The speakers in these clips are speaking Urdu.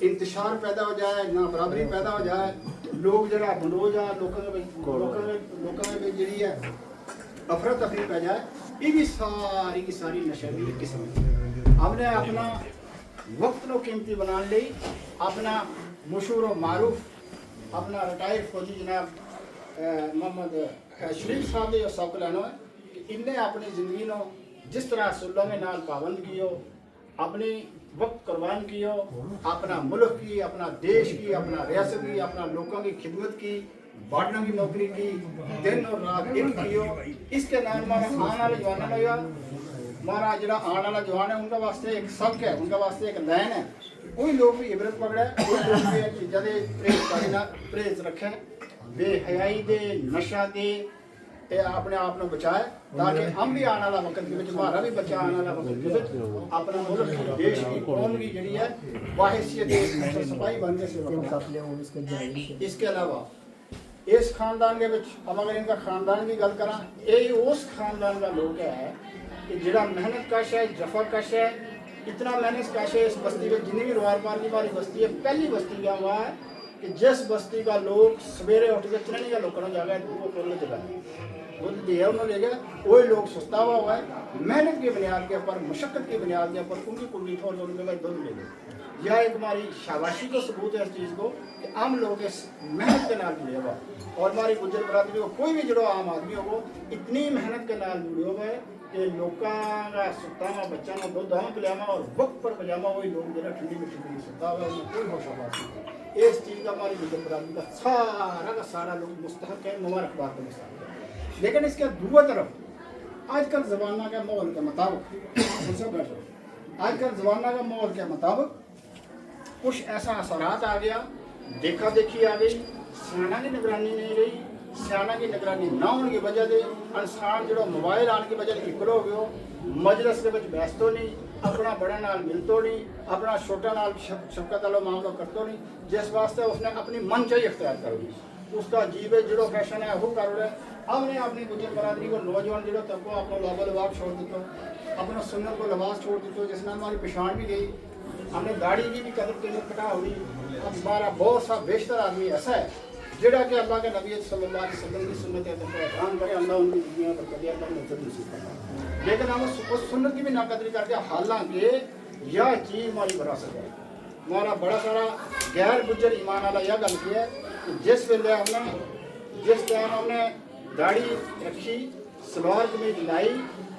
انتشار پیدا ہو جائے، نا برابری پیدا ہو جائے، لوگ جڑا بنو جا لوکاں میں جڑی ہے افراتفری پہ جائے، یہ بھی ساری کی ساری نشے کی قسم ہے۔ ہم نے اپنا وقت نو قیمتی بنانے لی اپنا مشہور و معروف اپنا ریٹائر فوجی جناب محمد شریف صاحب نے سبق لینا ہے کہ انہیں اپنی زندگی نو جس طرح سلوں میں نال پابند کیو، اپنی وقت قربان کیو، اپنا ملک کی، اپنا دیش کی، اپنا ریاست کی، اپنا لوگوں کی خدمت کی، بانٹنے کی نوکری کی، دن اور رات ایک کیو۔ اس کے نام ہمارا آنے والے جوانا لگا، ہمارا جڑا آنے والا جوان ہے ان کا واسطے ایک سبق ہے، ان کا واسطے ایک لائن ہے، کوئی لوگ بھی عبرت پکڑے، کوئی لوگ بھی ایک چیزیں دے پرہیز رکھیں، بے حیائی دے، نشہ دے اپنے آپ کو بچائے، تاکہ ہم بھی آنے والا وقت کے وچ ہمارا بھی بچہ آنے والا وقت کے وچ اپنا ملک کی، دیش کی، قوم کی جڑی ہے باحیثیت سپاہی بن کے سے۔ اس کے علاوہ اس خاندان کے وچ اب اگر ان کا خاندان کی گل کراں، یہ اس خاندان کا لوگ ہے کہ جڑا محنت کش ہے، جفا کش ہے، اتنا محنت کش ہے۔ اس بستی میں جتنی بھی روار پار کی ہماری بستی ہے، پہلی بستی کا ہوا ہے کہ جس بستی کا لوگ سویرے اٹھ کے چنانی کا لوگوں جا گئے وہ کھولنے چلا دودھ دیا انہوں نے لے گیا، وہی لوگ سستا ہوا ہے، محنت کی بنیاد کے اوپر، مشقت کی بنیاد کے اوپر کنگی کنگی تھوڑ دو لوگ دودھ لے گئے۔ یہ ایک ہماری شاباشی کو ثبوت ہے اس چیز کو کہ عام لوگ اس محنت کے نال جڑے ہوا، اور ہماری گجر برادری کو کوئی بھی جڑو عام آدمی ہو اتنی محنت کے نال جڑے ہوا ہے کہ لوگوں کا ستا ہوا بچہ نہ دودھ دہاں پلیاما اور وقت پر پجاما وہی لوگ جڑا ٹھنڈی میں ٹھنڈی ستا ہوا ہے، انہیں کوئی ہوش آباد نہیں۔ اس چیز کا ہماری گجر برادری کا سارا لوگ مستحق ہے، مبارکباد کا مستحق ہے۔ لیکن اس کے دوسری طرف آج کل زمانہ کے ماحول کے مطابق آج کل زمانہ کا ماحول کے مطابق کچھ ایسا اثرات آ گیا، دیکھا دیکھی آ گئی، سیاح کی نگرانی نہیں رہی، سیاح کی نگرانی نہ ہونے کی وجہ سے انسان جڑا موبائل آنے کی وجہ سے اکلو ہو گیا، مجلس کے بچ بیستو نہیں، اپنا بڑے نال ملتو نہیں، اپنا چھوٹا نال شفقت والا معاملہ کرتو نہیں، جس واسطے اس نے اپنی من چاہیے اختیار کر لی، اس کا جیب جڑو فیشن ہے وہ کر رہے۔ ہم نے اپنی گجر برادری کو نوجوان جڑو طبقہ اپنا لاب و لباس چھوڑ دیتا، اپنا سنت کو لباس چھوڑ دیتا، جس میں ہماری پچھان بھی گئی، ہم نے داڑھی کی بھی قدر قیمت کٹا ہوئی۔ اب ہمارا بہت سا بیشتر آدمی ایسا ہے جڑا کہ اللہ کے نبی صلی اللہ علیہ وسلم کی سنت احترام کرے، اللہ ان کی دنیا پر قدر اللہ نظر نصیب کرتا، لیکن ہم اس سنت کی بھی ناقدری کر کے، حالانکہ یہ چیز ہماری وراثت ہے۔ ہمارا بڑا سارا غیر گجر ایمان والا یہ گل کی ہے کہ جس ویلے جس ٹائم ہم نے داڑھی رکھی، سلوار قمیض لائی،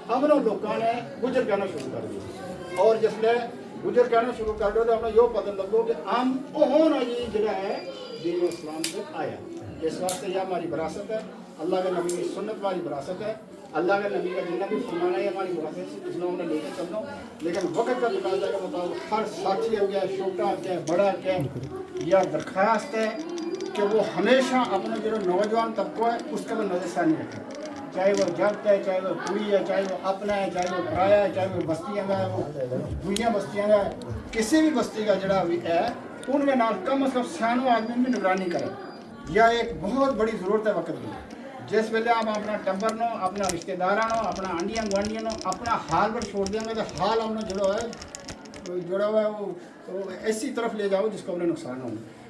ہماروں لوگوں نے گجر کہنا شروع کر دیا، اور جس نے گجر کہنا شروع کر دیا تو ہمیں یہ پتہ لگو کہ ہم ہونا یہ جڑا ہے دین اسلام سے آیا۔ اس واسطے یہ ہماری وراثت ہے، اللہ کے نبی کی سنت ہماری وراثت ہے، اللہ کے نبی کا جتنا بھی فرمانا ہے ہماری وراثت سے، اس نے ہمیں لے کے چلنا، لیکن وقت کا تقاضا کے مطابق ہر ساتھی ہو گیا، چھوٹا کیا بڑا کیا، یہ درخواست ہے کہ وہ ہمیشہ اپنا جو نوجوان طبقہ ہے اس کا بھی نظر ثانی رکھے، چاہے وہ جگت ہے، چاہے وہ کوئی ہے، چاہے وہ اپنا ہے، چاہے وہ پرایا ہے، چاہے وہ بستیاں ہے، وہ دنیا بستیاں ہے، کسی بھی بستی کا جڑا بھی ہے ان کے نال کم از کم سیانو آدمی بھی نگرانی کرے۔ یہ ایک بہت بڑی ضرورت ہے وقت کی، جس ویلے ہم اپنا ٹبر نو، اپنا رشتہ داراں نو، اپنا آنڈیاں گوانڈیاں نو اپنا حال پر چھوڑ دیں گے تو حال ہم نے جڑا ہوا ہے وہ ایسی طرف لے جاؤ جس کو انہیں نقصان ہو۔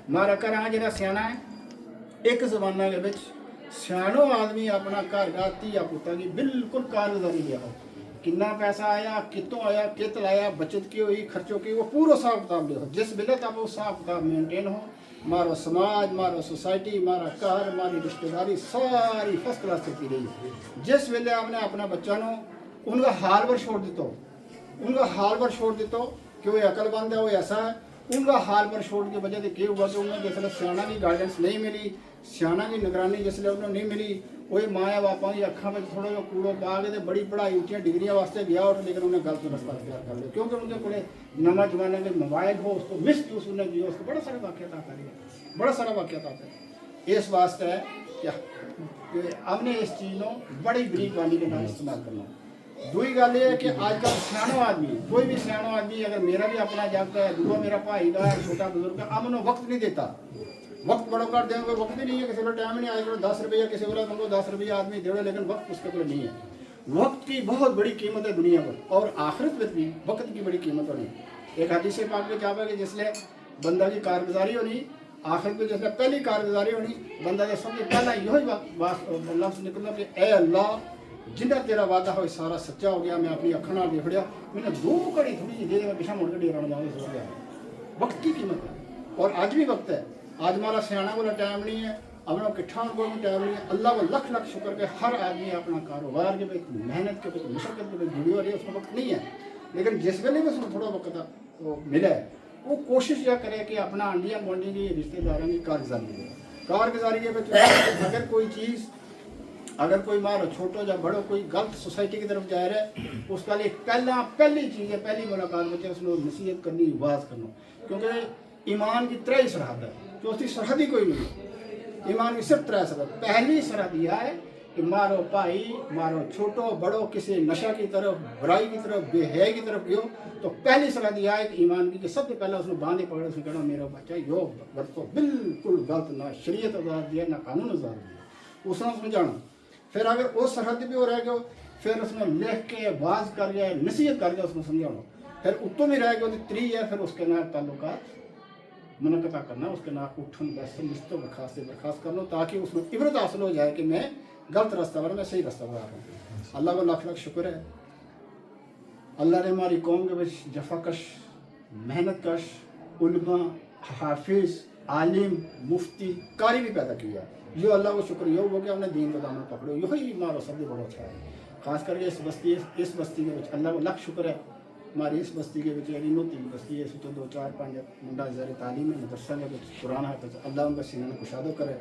ہمارا گھر آ جڑا سیاح ہے، ایک زمانہ کے بچ سیانو آدمی اپنا گھر کا تیا پوتا کی بالکل کارگزاری لیا ہو، کنا پیسہ آیا، کتوں آیا، کت لایا، بچت کی ہوئی، خرچوں کی، وہ پورا حساب کتاب لے ہو، جس ویلے تک وہ حساب کتاب مینٹین ہو، ہمارا سماج، ہمارا سوسائٹی، ہمارا گھر، ہماری رشتہ داری ساری فرسٹ کلاس چلتی رہی۔ جس ویلے آپ نے اپنا بچہ نو ان کا حال پر چھوڑ دیتا، ان کا حال پر چھوڑ دیتا کہ وہ عقل بند ہے، وہ ایسا ہے، ان کا حال پر چھوڑ کے وجہ سے کیا ہوا کہ انہیں جس سیاح کی گائیڈنس نہیں ملی، سیاح کی نگرانی جس انہوں نہیں ملی، وہی ماں باپا کی اکھاں میں تھوڑا جہا کوڑو پا کے بڑی پڑھائی اچھی ڈگریاں واسطے گیا اور لیکن انہیں غلط رستہ اختیار کر لیا، کیونکہ ان کے بڑے نواں زمانے میں موبائل ہو، اس کو مس یوز انہیں کیا، اس کو بڑا سارا واقعات آتا ہے، بڑا سارا واقعات آتا ہے۔ اس واسطے ہے کہ ہم نے اس چیز کو بڑی بریک بانی کے نام استعمال کرنا۔ دوئی گل یہ ہے کہ آج کل سیاح آدمی، کوئی بھی سیاح آدمی، اگر میرا بھی اپنا جگ ہے، دوسرا میرا بھائی کا ہے، چھوٹا بزرگ ہے، ہم انہوں وقت نہیں دیتا، وقت بڑا کر دیں گے، وقت ہی نہیں ہے، کسی کو ٹائم نہیں آئے گا، 10 روپیہ کسی کو تم کو 10 روپیہ آدمی دے رہے، لیکن وقت اس کے کوئی نہیں ہے۔ وقت کی بہت بڑی قیمت ہے دنیا پر، اور آخرت میں بھی وقت کی بڑی قیمت ہونی۔ ایک حدیث پاک میں کیا ہے کہ جس لئے بندہ کی کارگزاری ہونی آخرت میں جیسے پہلی کارگزاری ہونی بندہ نے سب سے پہلا یہی بات لفظ نکلنا کہ اے اللہ جنہ تیرا وعدہ ہوئے سارا سچا ہو گیا، میں اپنی اکھاں نال دیکھ لیا، میں نے 2 گھڑی تھوڑی جی دے دے میں پیچھے مڑ کے ڈیران جاؤں سو گیا۔ وقت کی قیمت ہے اور آج بھی وقت ہے، آج ہمارا سیاح والا ٹائم نہیں ہے، اپنا کٹھا کو ٹائم نہیں ہے۔ اللہ کو لکھ لکھ شکر کہ ہر آدمی اپنا کاروبار کے بعد محنت کے بعد مشقت کے بعد جڑی ہو رہی ہے، اس میں وقت نہیں ہے، لیکن جس ویلے بھی اس کو تھوڑا وقت وہ ملا ہے وہ کوشش یہ کرے کہ اپنا آنڈیاں گوانڈی کی رشتے داروں کی کارگزاری دے۔ کارگزاری کے بعد اگر کوئی چیز اگر کوئی مارو چھوٹو یا بڑو کوئی غلط سوسائٹی کی طرف جا رہا ہے، اس کا لیے پہلی چیز ہے، پہلی ملاقات میں اس کو نصیحت کرنی، واز کرنا، کیونکہ ایمان کی 3 سرحد ہے، چوتھی سرحد ہی کوئی نہیں۔ ایمان کی صرف 3 سرحد، پہلی سرحد یہ ہے کہ مارو بھائی، مارو چھوٹو بڑو کسی نشہ کی طرف، برائی کی طرف، بے حیائی کی طرف گئو تو پہلی سرحد یہ ہے کہ ایمان کی کہ سب سے پہلے اس نے باندھے پکڑے، اس نے کہنا میرا بچہ یو غلط تو بالکل غلط، نہ شریعت آزاد دیا نہ قانون آزاد دیا، اس نے سمجھانا۔ پھر اگر وہ سرحد بھی ہو رہ گیا پھر اس میں لکھ کے واز کر گیا، نصیحت کر گیا، اس میں سمجھانا۔ پھر اتوں بھی رہ گیا 3 ہے، پھر اس کے نام تعلقات منقطع کرنا، اس کے نام اٹھن بیسن رشتوں برخاست کرنا، تاکہ اس میں عبرت حاصل ہو جائے کہ میں غلط رستہ پر میں صحیح رستہ پر آ رہا ہوں۔ اللہ کو لاکھ لاکھ شکر ہے، اللہ نے ہماری قوم کے بچ جفا کش، محنت کش علماء، حافظ، عالم، مفتی، قاری بھی پیدا کیا۔ یہ اللہ کو شکر یہ ہو کہ ہم نے دین کا دامن پکڑو، یہی ہمارا سب سے بڑا اچھا ہے۔ خاص کر کے اس بستی کے بچ اللہ کو لاکھ شکر ہے، ہماری اس بستی کے بچ یعنی نوتی کی بستی ہے، اس 2 4 5 منڈا زیر تعلیم ہے، مدرسہ کے بچ قرآن ہے، اللہ ان کا سینہ کشادہ کرے،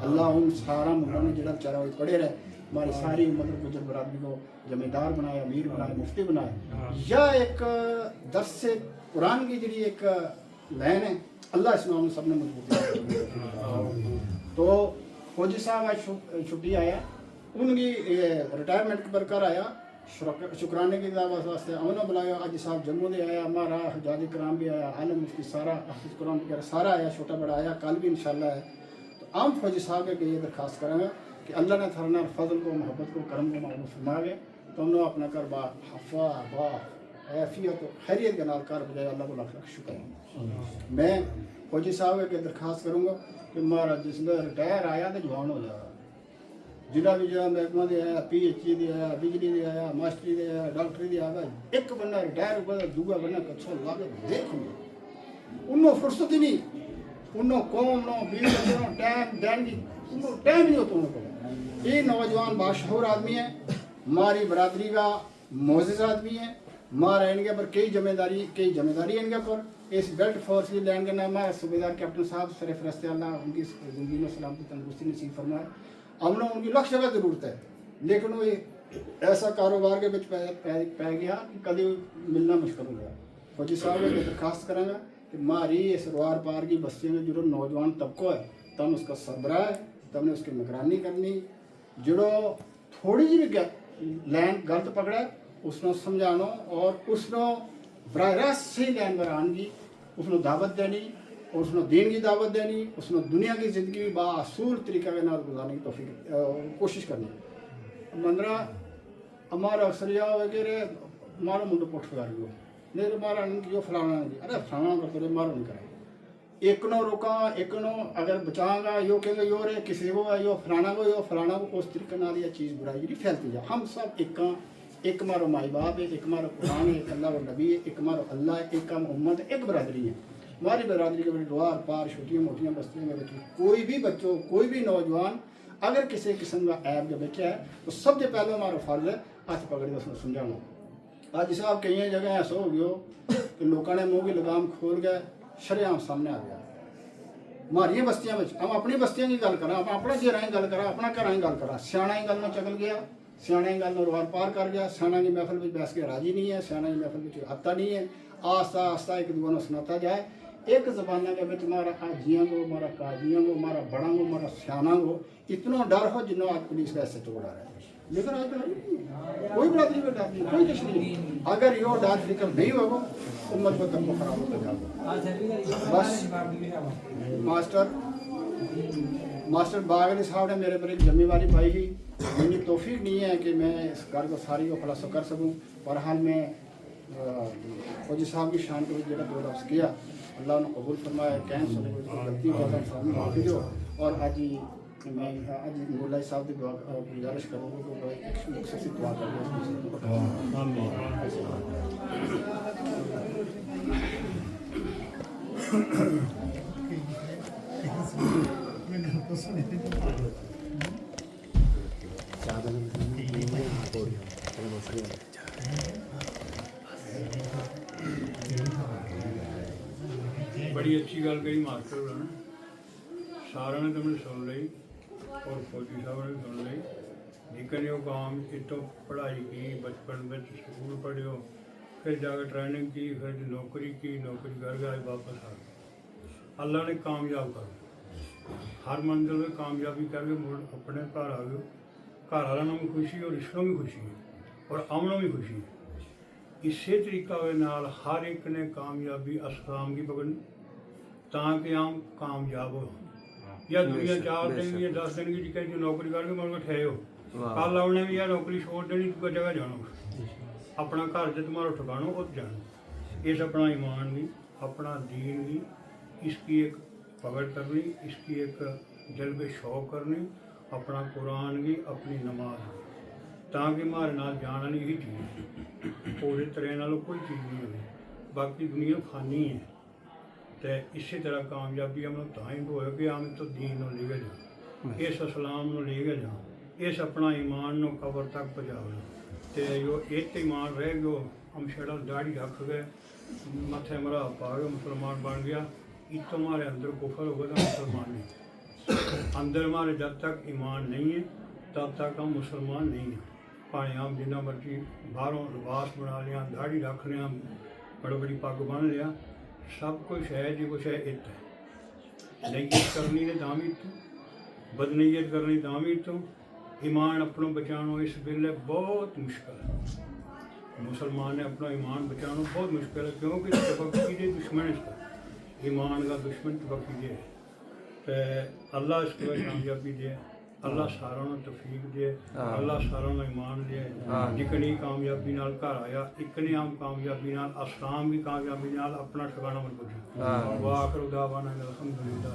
اللہ ان سارا منڈا نے جڑا چارہ ہوئی پڑے رہے، ہماری ساری مطلب گجر برادری کو جمیندار بنائے، امیر بنائے، مفتی بنائے۔ یا ایک درس قرآن کی جڑی ایک لائن ہے، اللہ اس میں ہم سب نے مضبوطی۔ تو فوجی صاحب آج چھٹی آیا، ان کی ریٹائرمنٹ پر کر آیا، شکرانے کی دعوت واسطے انہوں بلایا، آج صاحب جموں دے آیا، ہمارا حجاج کرام بھی آیا، عالم مفتی سارا، حافظ قرآن وغیرہ سارا آیا، چھوٹا بڑا آیا، کل بھی انشاءاللہ ہے۔ تو عام فوجی صاحب کے یہ درخواست کریں گا کہ اللہ نے تھرنا فضل کو، محبت کو، کرم کو معلوم فرما گئے، تو ہم نے اپنا کر با حفا با عافیت و خیریت کے نال کر بجائے، اللہ کو لاکھ لاکھ شکر ہے۔ میں فوجی صاحب کے درخواست کروں گا کہ ہمارا جس میں ریٹائر آیا تو جوان ہو جائے، جہاں بھی جہاں محکمہ دے آیا، پی ایچ ای دے آیا، بجلی دے آیا، ماسٹری دے آیا، ڈاکٹری دے آیا، ایک بندہ ریٹائر ہوا تو دوسرا بندہ کچھ لا کے دیکھوں گا، انہوں فرصت ہی نہیں، انہوں قوم نو بیوی بچوں ٹائم دین کی انہوں ٹائم نہیں ہوتا انہوں کو۔ یہ نوجوان باشعور آدمی ہے، ہماری برادری کا معزز آدمی ہے، ہمارا ان کے پر کئی ذمہ داری ان کے پر، اس بیلٹ فورس کی لینڈ کے نام ہے صوبیدار کیپٹن صاحب سر فرست اللہ ان کی زندگی میں سلامتی تندرستی نصیب فرمائے۔ ہم نے ان کی لکھ جگہ ضرورت ہے، لیکن وہ ایسا کاروبار کے بچ پہ گیا کہ کبھی ملنا مشکل ہو گیا۔ فوجی صاحب نے درخواست کریں گا کہ ہماری اس روار پار کی بستیوں میں جو نوجوان طبقہ ہے، تم اس کا سربراہ ہے، تم نے اس کی نگرانی کرنی، جڑو تھوڑی جی بھی لین غلط پکڑا ہے اس نے سمجھانا اور اس نے براہ راست صحیح لین پر آنگی، اس نے دعوت دینی، اور اس نے دین کی دعوت دینی، اس نے دنیا کی زندگی باصول طریقہ کے نال گزارنے کی توفیق کوشش کرنی۔ مندرہ ہمارا اکثر یہ ہوئے کہ ہمارا منڈو پوٹ کر گئے نہیں ہمارا جو فلانا نہیں، ارے فلانا کرتے رہے مارو نہیں کریں، ایک نو روکا ایک نو اگر بچاؤں گا یو کہ یو رہے کسی کو ہے یو فلانا کو اس طریقے نال یہ چیز برائی جی پھیلتی جائے۔ ہم سب ایک مارو مائی باپ ہے، ایک مارو قرآن ہے، ایک اللہ و نبی ہے، ایک مارو اللہ ہے، ایک کام امت ہے، ایک برادری ہے۔ ہماری برادری کے بڑے دوار پار چھوٹیاں موٹیاں بستیوں میں بچوں کوئی بھی نوجوان اگر کسی قسم کا عیب جو بچہ ہے تو سب سے پہلے ہمارا فرض ہے ہاتھ پکڑ کے اس میں سمجھانا۔ آج صاحب کئی جگہ ایسا ہو گیا کہ لوگوں نے منہ کی لگام کھول گئے، شریعام سامنے آ گیا۔ ہماری بستیاں ہم اپنی بستیاں کی گل کریں، ہم اپنا گھر ہی گل کریں، اپنا گھر ہی گل کریں، سیاح ہی گل میں چکل گیا، سیاح ہی گل میں روار پار کر گیا، سیاح کی محفل میں بیس کے راضی نہیں ہے، سیاح کی محفل میں آتا نہیں ہے، آہستہ آہستہ ایک دوسرے کو سناتا جائے۔ ایک زبانہ کے بچ ہمارا حاجیاں کو، ہمارا قاضیاں کو، ہمارا بڑا کو، ہمارا سیاح کو اتنا ڈر ہو جنوں آج پولیس کا ایسے چوڑ آ رہا ہے، لیکن آج کوئی برادری میں ڈر نہیں، کوئی کچھ نہیں۔ اگر یہ ڈر فکر نہیں ہوگا امت کو تب کو خراب ہوتا جائے گا۔ بس ماسٹر باغ علی صاحب نے میرے پر ایک ذمہ داری پائی ہی، میری توفیق نہیں ہے کہ میں اس گھر کو ساری کو خلاصہ کر سکوں، بہرحال میں فوجی صاحب کی شان کو جڑا 2 لفظ کیا اللہ نے قبول فرمایا کہیں سنے غلطی وغیرہ فرمی معافی دو اور آج ہی میں آج مولا صاحب کی دعا گزارش کروں گا تو ایک مختصر دعا کر بڑی اچھی گل کہی ماسٹر ہونا نے سارا نے تم نے سن لی اور فوجی صاحب نے سن لی نکل جو کام اتوں پڑھائی کی بچپن میں سکول پڑھو پھر جا کے ٹریننگ کی پھر نوکری کی نوکری کر کے آج واپس آ گئے اللہ نے کامیاب کر ہر منزل میں کامیابی کر کے مڑ اپنے گھر آ گئے گھر والوں بھی خوشی اور رشتوں بھی خوشی ہے اور امنوں بھی خوشی ہے اسی طریقہ کے نال ہر ایک نے کامیابی اسلام کی پکڑنی تاکہ ہم کامیاب ہو یا دنیا 4 دن کی 10 دن کی جگہ جو نوکری کر کے مطلب ٹھہرے ہو کل آنے بھی یا نوکری چھوڑ دینی تو جگہ جانا اپنا گھر سے تمہارا ٹھکانا وہ جانا اس اپنا ایمان بھی اپنا دین بھی اس کی ایک پکڑ کرنی اس کی ایک جلب شوق کرنی اپنا قرآن بھی اپنی نماز بھی تاکہ ہمارے نال جان والی یہی چیز پورے طرح نالوں کوئی چیز نہیں ہوئی باقی دنیا فانی ہے تو اسی طرح کامیابی ہم تھی ہوئے کہ ہم تو دین لے کے جاؤں اس اسلام لے کے جاؤں اس اپنا ایمان نو قبر تک پہنچاؤ تو جو ایک ایمان رہ گیا ہم شڑا داڑھی رکھ گئے ماتھے مرا پا گئے مسلمان بن گیا اتوں ہمارے اندر کفر ہوگا تو مسلمان نہیں اندر ہمارے جب تک ایمان نہیں ہے تب تک ہم مسلمان نہیں ہیں پانے ہم جنہ مرضی باہروں لباس بنا لیا داڑھی رکھ لیا بڑی بڑی پگ بن لیا سب کچھ ہے جی کچھ ہے ات ہے نیت کرنی نے تعمیر تو بدنیت کرنی تعمیر تو ایمان اپنا بچانا اس ویلے بہت مشکل ہے مسلمان نے اپنا ایمان بچانا بہت مشکل ہے کیونکہ تفقی دے دشمن اس کا ایمان کا دشمن تفقی دے اللہ اس کو کامیابی دے اللہ سارا توفیق دے اللہ سارا ایمان دے جکنی کامیابی نال گھر آیا اکنی عام کامیابی نال اسلام بھی کامیابی نال اپنا ٹھکانا من پہنچا وآخر دعوانا الحمدللہ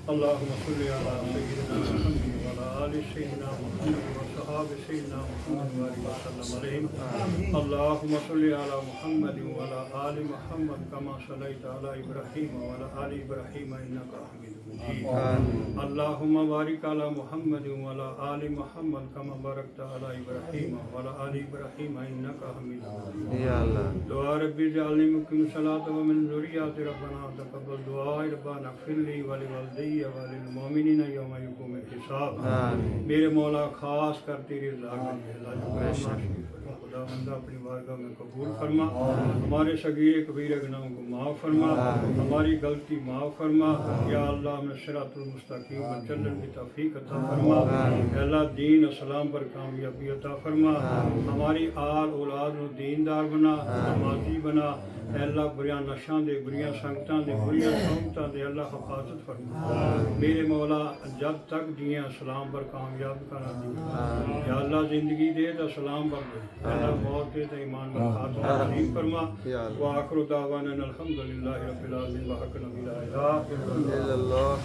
اللہم صلی علی سیدنا محمد وعلی آل سیدنا محمد وصحاب سیدنا محمد وسلم علیہم اللہم صلی علی محمد وعلی آل محمد کما صلیت علی ابراہیم وعلی آل ابراہیم انک حمید مجید اللہم بارک علی محمد وعلی آل محمد کما بارکت علی ابراہیم وعلی آل ابراہیم انک حمید مجید یا اللہ دعا رب اجعلنی مقیم الصلاۃ ومن ذریتی ربنا تقبل دعاء ربنا اغفر لی ولوالدی وللمؤمنین یوم یقوم الحساب میرے مولا خاص کر تیری رضا کے لیے خدا بندہ اپنی بارگاہ میں قبول فرما ہمارے صغیر کبیر گناہوں کو معاف فرما ہماری غلطی معاف فرما یا اللہ ہمیں صراط المستقیم پر چلنے کی توفیق عطا فرما اے اللہ دین اسلام پر کامیابی عطا فرما ہماری آل اولاد کو دیندار بنا نمازی بنا اے اللہ بریاں نشاں دے بریاں سنگتاں دے بریاں صحبتاں دے اللہ حفاظت فرما میرے مولا جب تک جیاں اسلام پر کامیاب کرا دی یا اللہ زندگی دے تو اسلام پر دے اللہ موت دے تو ایمان پر خاتمہ نصیب فرما وآخر دعوانا الحمدللہ رب العالمین وحق نبی لا الہ الا اللہ